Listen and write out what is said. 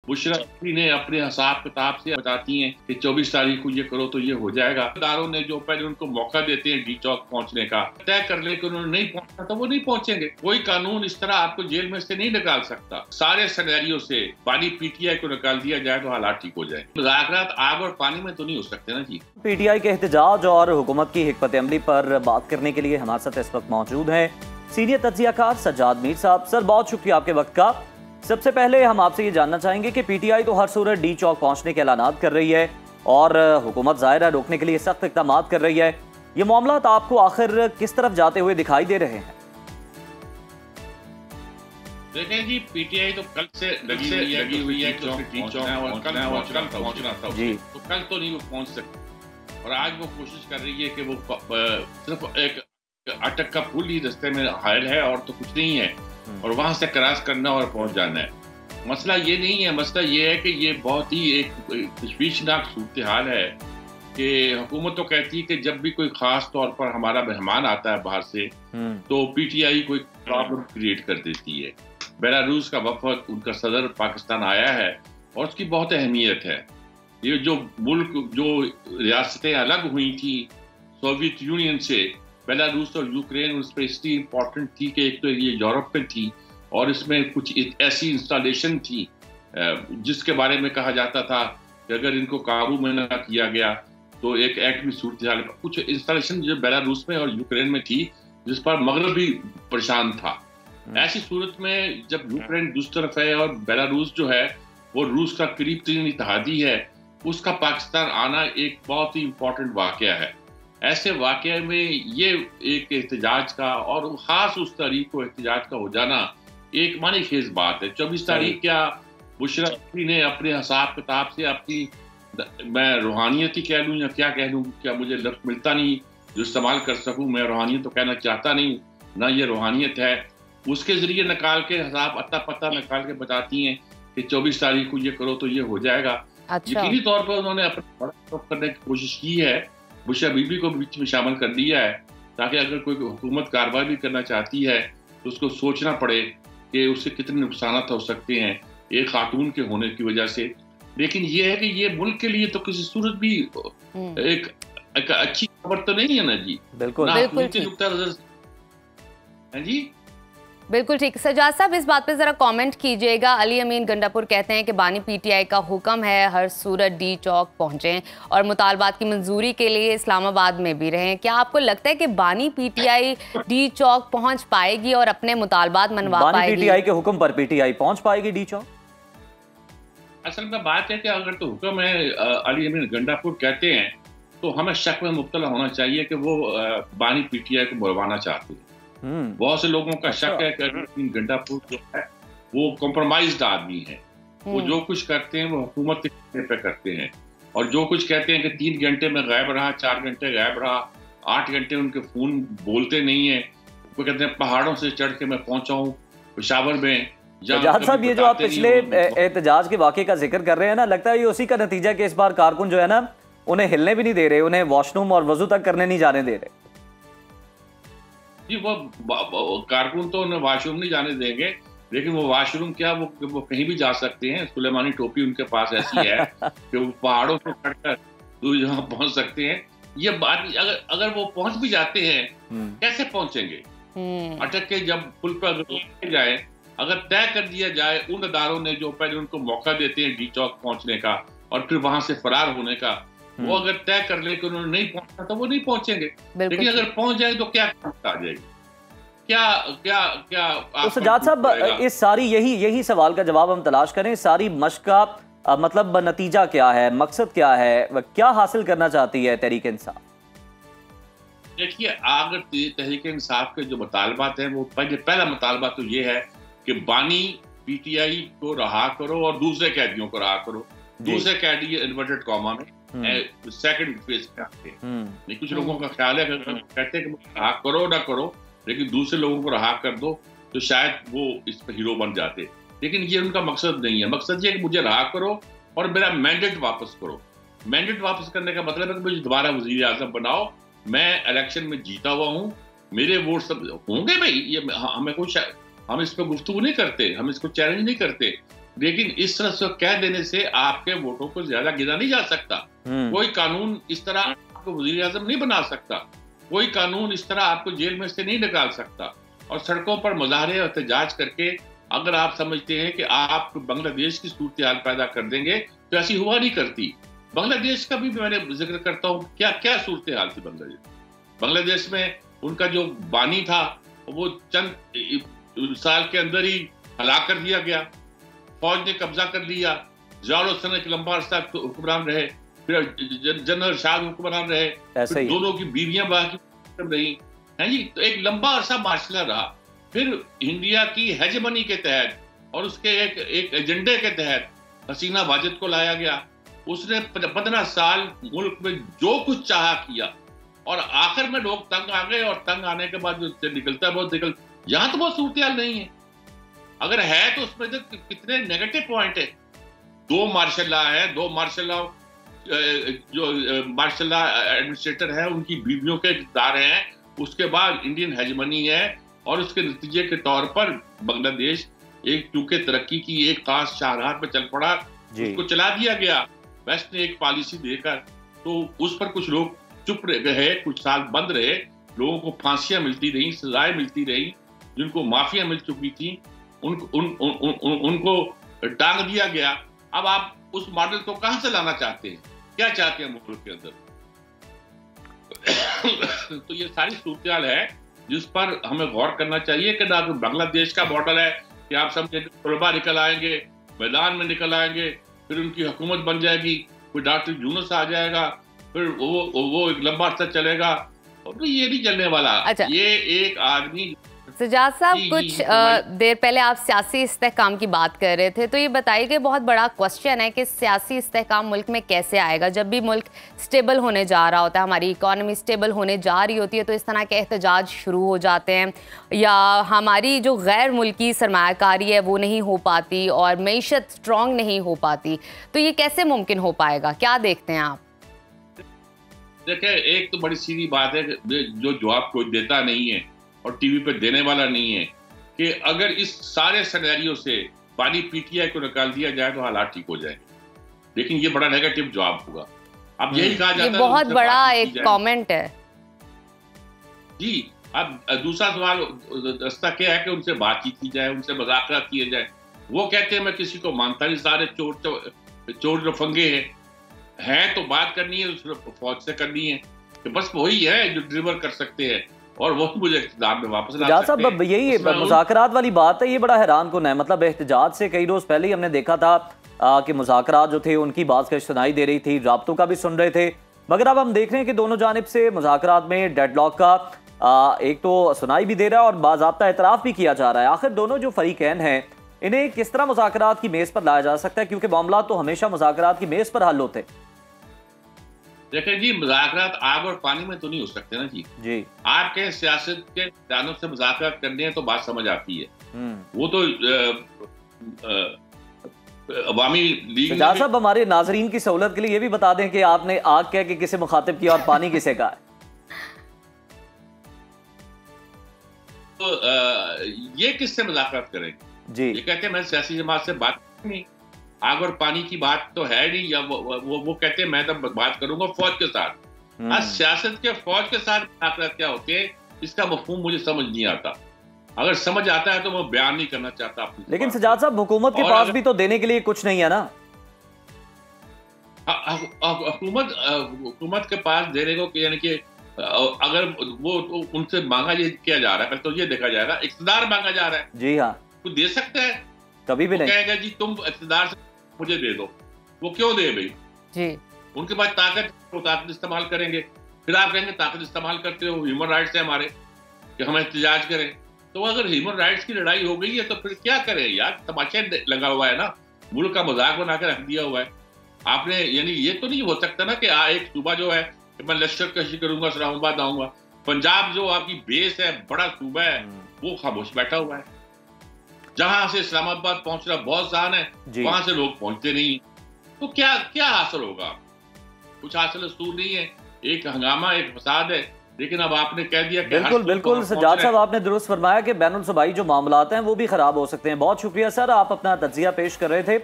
बुशरा ने अपने हिसाब किताब से बताती हैं कि 24 तारीख को ये करो तो ये हो जाएगा। इदारों ने जो पहले उनको मौका देते हैं डी चौक पहुंचने का, तय कर ले कि उन्होंने नहीं पहुंचना तो वो नहीं पहुंचेंगे। कोई कानून इस तरह आपको जेल में से नहीं निकाल सकता। सारे सिनेरियो से बानी पीटीआई को निकाल दिया जाए तो हालात ठीक हो जाए। मुज़ाकरात आग और पानी में तो नहीं हो सकते ना जी। पीटीआई के एहतजाज और हुकूमत की हिकमत अमली पर बात करने के लिए हमारे साथ इस वक्त मौजूद हैं सीनियर तज्जियाकार सज्जाद मीर साहब। सर, बहुत शुक्रिया आपके वक्त का। सबसे पहले हम आपसे ये जानना चाहेंगे कि पीटीआई तो हर सूरत डी चौक पहुंचने के ऐलानात कर रही है और हुकूमत ज़ाहिर है रोकने के लिए सख्त इक़दाम कर रही है। ये मामला आपको आखिर किस तरफ जाते हुए दिखाई दे रहे हैं? देखें जी, पीटीआई तो कल से लगी हुई है कि डी चौक और कल पहुंचना था जी, तो कल तो नहीं वो पहुंच सकती और आज वो कोशिश कर रही है कि वो सिर्फ एक अटक का पुल ही रास्ते में हायल है और तो कुछ नहीं है और वहां से क्रॉस करना और पहुंच जाना है। मसला ये नहीं है, मसला ये है कि ये बहुत ही एक तशवीशनाक सूरत हाल है कि हुकूमत तो कहती है कि जब भी कोई खास तौर पर हमारा मेहमान आता है बाहर से तो पीटीआई कोई प्रॉब्लम क्रिएट कर देती है। बेलारूस का वफद, उनका सदर पाकिस्तान आया है और उसकी बहुत अहमियत है। ये जो मुल्क, जो रियासतें अलग हुई थी सोवियत यूनियन से, बेलारूस और यूक्रेन उस पर इसलिए इम्पोर्टेंट थी कि एक तो ये यूरोप में थी और इसमें कुछ ऐसी इंस्टॉलेशन थी जिसके बारे में कहा जाता था कि अगर इनको काबू में न किया गया तो एक एटमी सूरत हाल, कुछ इंस्टॉलेशन जो बेलारूस में और यूक्रेन में थी जिस पर मगरब भी परेशान था। ऐसी सूरत में जब यूक्रेन दूसरी तरफ है और बेलारूस जो है वो रूस का करीब तरीन इत्तेहादी है, उसका पाकिस्तान आना एक बहुत ही इम्पोर्टेंट वाकया है। ऐसे वाकये में ये एक एहतजाज का और ख़ास उस तारीख को एहतजाज का हो जाना एक मानी खेज बात है। 24 तारीख क्या बुशरा ने अपने हिसाब किताब से अपनी, मैं रूहानियत ही कह लूँ या क्या कह लूँ, क्या मुझे लफ्ज़ मिलता नहीं जो इस्तेमाल कर सकूँ। मैं रूहानियत तो कहना चाहता नहीं, ना ये रूहानियत है। उसके ज़रिए निकाल के हिसाब अता पता निकाल के बताती हैं कि 24 तारीख को ये करो तो ये हो जाएगा। अच्छा। यकीनी तौर पर उन्होंने अपना करने की कोशिश की है, बुशरा बीबी को बीच में शामिल कर दिया है ताकि अगर कोई हुकूमत कार्रवाई भी करना चाहती है तो उसको सोचना पड़े कि उससे कितने नुकसान हो सकते हैं एक खातून के होने की वजह से। लेकिन ये है कि ये मुल्क के लिए तो किसी सूरत भी एक अच्छी खबर तो नहीं है ना जी। बिल्कुल जी, बिल्कुल ठीक। सज्जाद साहब, इस बात पे जरा कमेंट कीजिएगा। अली अमीन गंडापुर कहते हैं कि बानी पीटीआई का हुक्म है हर सूरत डी चौक पहुंचें और मुतालबात की मंजूरी के लिए इस्लामाबाद में भी रहें। क्या आपको लगता है कि बानी पीटीआई डी चौक पहुंच पाएगी और अपने मुतालबात मनवा पाएगी? पीटीआई के हुक्म पर पीटीआई पहुंच पाएगी डी चौक? असल में बात है कि अगर तो हुक्म है अली अमीन गंडापुर कहते हैं तो हमें शक में मुब्तला होना चाहिए कि वो बानी पीटीआई को बुलवाना चाहते हैं। बहुत से लोगों का शक है कि अली गंडापुर जो है वो कॉम्प्रोमाइज्ड आदमी है। वो जो कुछ करते हैं वो हुकूमत के कहने पे करते हैं और जो कुछ कहते हैं कि 3 घंटे में गायब रहा, 4 घंटे गायब रहा, 8 घंटे उनके फोन बोलते नहीं है। वो कहते हैं पहाड़ों से चढ़ के मैं पहुंचा हूँ पेशावर में। सज्जाद साहब, ये जो आप पिछले एहतजाज के वाक़े का जिक्र कर रहे हैं ना, लगता है ये उसी का नतीजा कि इस बार कारकुन जो है ना उन्हें हिलने भी नहीं दे रहे, उन्हें वॉशरूम और वजू तक करने नहीं जाने दे रहे। जी, वो कारकुन तो उन्हें वॉशरूम नहीं जाने देंगे, लेकिन वो वॉशरूम क्या, वो कहीं भी जा सकते हैं। सुलेमानी टोपी उनके पास ऐसी है कि वो पहाड़ों से चढ़कर दूर जहाँ पहुंच सकते हैं। ये बात अगर वो पहुंच भी जाते हैं कैसे पहुंचेंगे? अटक के जब पुल पर अगर जाए, अगर तय कर दिया जाए उन अदारों ने जो पहले उनको मौका देते हैं डी चौक पहुंचने का और फिर वहां से फरार होने का, वो अगर तय कर ले कि उन्होंने नहीं पहुंचना तो वो नहीं पहुंचेंगे। लेकिन अगर पहुंच जाए तो क्या आ जाएगी? क्या तो सज्जाद साहब, इस सारी यही सवाल का जवाब हम तलाश करें। सारी मशक का मतलब नतीजा क्या है, मकसद क्या है, क्या हासिल करना चाहती है तहरीक इंसाफ? देखिए, अगर तहरीक इंसाफ के जो मुतालबात हैं, वो पहला मुतालबा तो ये है कि बानी पीटीआई को रहा करो और दूसरे कैदियों को रहा करो। दूसरे कैदी इन्वर्टेड कॉमा में सेकंड फेज पे आते हैं। कुछ लोगों का ख्याल है कहते हैं कि रहा करो ना करो, लेकिन दूसरे लोगों को रहा कर दो तो शायद वो इस पर हीरो बन जाते। लेकिन ये उनका मकसद नहीं है। मकसद ये कि मुझे रहा करो और मेरा मैंडेट वापस करो। मैंडेट वापस करने का मतलब है कि मुझे दोबारा वजीर आजम बनाओ, मैं इलेक्शन में जीता हुआ हूँ, मेरे वोट सब होंगे भाई। ये हमें कुछ, हम इस पर गुफ्तगू नहीं करते, हम इसको चैलेंज नहीं करते। लेकिन इस तरह से कह देने से आपके वोटों को ज्यादा गिना नहीं जा सकता। कोई कानून इस तरह आपको वजीर आजम नहीं बना सकता, कोई कानून इस तरह आपको जेल में से नहीं निकाल सकता। और सड़कों पर मुजाहरे और एहतजाज करके अगर आप समझते हैं कि आप बांग्लादेश की सूरत हाल पैदा कर देंगे तो ऐसी हुआ नहीं करती। बांग्लादेश का भी मैंने जिक्र करता हूँ, क्या क्या सूरत हाल थी बांग्लादेश में। उनका जो बानी था वो चंद साल के अंदर ही हलाक कर दिया गया, फौज ने कब्जा कर लिया। ज़ियाउल हसन एक लंबा अरसा हुक्मरान रहे, फिर जनरल शाह हुक्मरान रहे, फिर दोनों की बीवियां बाकी रही हैं जी। तो एक लंबा अरसा मार्शल रहा। फिर इंडिया की हेजेमनी के तहत और उसके एक एजेंडे के तहत हसीना वाजिद को लाया गया। उसने 15 साल मुल्क में जो कुछ चाहा किया और आखिर में लोग तंग आ गए, और तंग आने के बाद जो निकलता है बहुत निकल। यहाँ तो बहुत सूरत नहीं है, अगर है तो उसमें तो कितने नेगेटिव पॉइंट है। दो मार्शल लॉ है, दो मार्शल लॉ जो मार्शल लॉ एडमिनिस्ट्रेटर है उनकी बीवियों के इख्तियार हैं। उसके बाद इंडियन हेजमनी है, और उसके नतीजे के तौर पर बांग्लादेश एक चूंकि तरक्की की एक खास शाहराह पे चल पड़ा, उसको चला दिया गया वेस्ट ने एक पॉलिसी देकर। तो उस पर कुछ लोग चुप रहे, कुछ साल बंद रहे, लोगों को फांसियां मिलती रही, सजाएं मिलती रही, जिनको माफिया मिल चुकी थी उनको टांग दिया गया। अब आप उस मॉडल को कहां से लाना चाहते हैं, क्या चाहते हैं मुल्क के अंदर? तो ये सारी सूरत है जिस पर हमें गौर करना चाहिए कि ना बांग्लादेश का मॉडल है कि आप समझे तलबा निकल आएंगे, मैदान में निकल आएंगे, फिर उनकी हुकूमत बन जाएगी, कोई डॉक्टर यूनुस आ जाएगा, फिर वो एक लंबा अर्सा चलेगा। तो ये नहीं चलने वाला। अच्छा। ये एक आदमी सजाद साहब, कुछ देर पहले आप सियासी इस्तेहकाम की बात कर रहे थे, तो ये बताइए कि बहुत बड़ा क्वेश्चन है कि सियासी इस्तेहकाम मुल्क में कैसे आएगा। जब भी मुल्क स्टेबल होने जा रहा होता है, हमारी इकॉनमी स्टेबल होने जा रही होती है, तो इस तरह के एहतजाज शुरू हो जाते हैं, या हमारी जो गैर मुल्की सरमायाकारी है वो नहीं हो पाती और मईशत स्ट्रॉन्ग नहीं हो पाती। तो ये कैसे मुमकिन हो पाएगा, क्या देखते हैं आप? देखिए, एक तो बड़ी सीधी बात है जो जवाब कोई देता नहीं है और टीवी पे देने वाला नहीं है, कि अगर इस सारे सिनेरियो से बानी पीटीआई को निकाल दिया जाए तो हालात ठीक हो जाएंगे। लेकिन ये बड़ा नेगेटिव जवाब होगा। अब यही कहा जाता है, बहुत बड़ा एक कमेंट है जी। अब दूसरा सवाल रास्ता क्या है कि उनसे बातचीत की जाए, उनसे मुज़ाकरा किए जाए। वो कहते हैं मैं किसी को मानता नहीं, सारे चोर रफंगे हैं, तो बात करनी है फौज से करनी है, कि बस वही है जो डिलीवर कर सकते हैं और वो मुझे इख्तिदार में वापस ला सकते हैं। यही मुज़ाकरात वाली बात है, ये बड़ा हैरान कुन है। मतलब एहतजाज से कई रोज पहले ही हमने देखा था कि मुज़ाकरात जो थे उनकी बात का सुनाई दे रही थी, राब्तों का भी सुन रहे थे, मगर अब हम देख रहे हैं कि दोनों जानिब से मुज़ाकरात में डेडलॉक का एक तो सुनाई भी दे रहा है और बाज़ाब्ता एतराफ़ भी किया जा रहा है। आखिर दोनों जो फरीकैन हैं इन्हें किस तरह मुज़ाकरात की मेज़ पर लाया जा सकता है, क्योंकि मामला तो हमेशा मुज़ाकरात की मेज़ पर हल होते। देखिए जी, मुज़ाकरात आग और पानी में तो नहीं हो सकते ना जी। आपके सियासत के दानों से मुज़ाकरात करने हैं तो बात समझ आती है। वो तो अवामी लीग। साहब, हमारे नाजरीन की सहूलत के लिए ये भी बता दें कि आपने आग कह के किसे मुखातिब किया और पानी किसे कहा? तो ये किससे मुज़ाकरात करेंगे जी? ये कहते हैं मैं सियासी जमात से बात नहीं, आग और पानी की बात तो है नहीं, या वो कहते हैं मैं तो बात करूंगा फौज के साथ। आज सियासत के फौज के साथ मुज़ाकरात क्या होते हैं, इसका मफहूम मुझे समझ नहीं आता। अगर समझ आता है तो मैं बयान नहीं करना चाहता अपनी। लेकिन सजाद साहब, हुकूमत के पास भी तो देने के लिए कुछ नहीं है ना। हुकूमत के पास देने को, यानी कि अगर वो उनसे मांगा ये किया जा रहा है, तो ये देखा जाएगा इख्तिदार मांगा जा रहा है। जी हाँ, कुछ दे सकते हैं? कभी भी नहीं कहेगा जी तुम इख्तिदार से मुझे दे दो। वो क्यों दे भाई जी? उनके पास ताकत इस्तेमाल करेंगे। फिर आप कहेंगे ताकत इस्तेमाल करते हो, ह्यूमन राइट्स है हमारे कि हम एहतजाज करें। तो अगर ह्यूमन राइट्स की लड़ाई हो गई है तो फिर क्या करें यार? तमाशा लगा हुआ है ना, मुल्क का मजाक बना के रख दिया हुआ है आपने। यानी ये तो नहीं हो सकता ना कि एक सूबा जो है कि मैं लश्कर कशी करूंगा, इस्लामाबाद आऊंगा। पंजाब जो आपकी बेस है, बड़ा सूबा है, वो खामोश बैठा हुआ है। जहां से इस्लामाबाद पहुंचना बहुत आसान है, वहां से लोग पहुंचते नहीं। तो क्या क्या हासिल होगा? कुछ हासिल असूल नहीं है। एक हंगामा, एक फसाद है, लेकिन अब आपने कह दिया कि बिल्कुल बिल्कुल सज्जाद साहब, आपने दुरुस्त फरमाया कि बैनुल सूबाई जो मामलात हैं वो भी खराब हो सकते हैं। बहुत शुक्रिया सर, आप अपना तज्जिया पेश कर रहे थे।